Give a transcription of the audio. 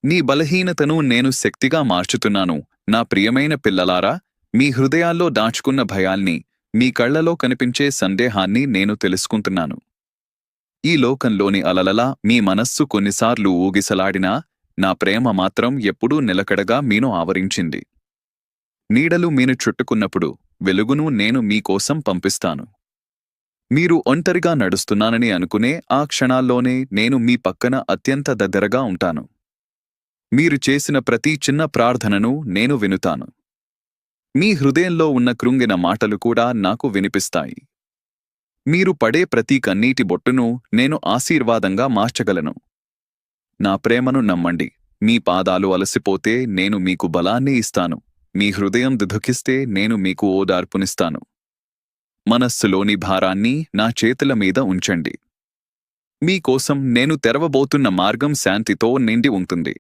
నీ బలహీనతను నేను శక్తిగా మార్చుతున్నాను. నా ప్రియమైన పిల్లలారా, మీ హృదయాల్లో దాచుకున్న భయాల్ని, మీ కళ్లలో కనిపించే సందేహాన్ని నేను తెలుసుకుంటున్నాను. ఈ లోకంలోని అలలలా మీ మనస్సు కొన్నిసార్లు ఊగిసలాడినా, నా ప్రేమ మాత్రం ఎప్పుడూ నిలకడగా మీను ఆవరించింది. నీడలు మీను చుట్టుకున్నప్పుడు వెలుగును నేను మీకోసం పంపిస్తాను. మీరు ఒంటరిగా నడుస్తున్నానని అనుకునే ఆ క్షణాల్లోనే నేను మీ పక్కన అత్యంత దగ్గరగా ఉంటాను. మీరు చేసిన ప్రతి చిన్న ప్రార్థనను నేను వినుతాను. మీ హృదయంలో ఉన్న కృంగిన మాటలు కూడా నాకు వినిపిస్తాయి. మీరు పడే ప్రతి కన్నీటి బొట్టును నేను ఆశీర్వాదంగా మార్చగలను. నా ప్రేమను నమ్మండి. మీ పాదాలు అలసిపోతే నేను మీకు బలాన్ని ఇస్తాను. మీ హృదయం దుఃఖిస్తే నేను మీకు ఓదార్పునిస్తాను. మనస్సులోని భారాన్ని నా చేతుల మీద ఉంచండి. మీకోసం నేను తెరవబోతున్న మార్గం శాంతితో నిండి ఉంటుంది.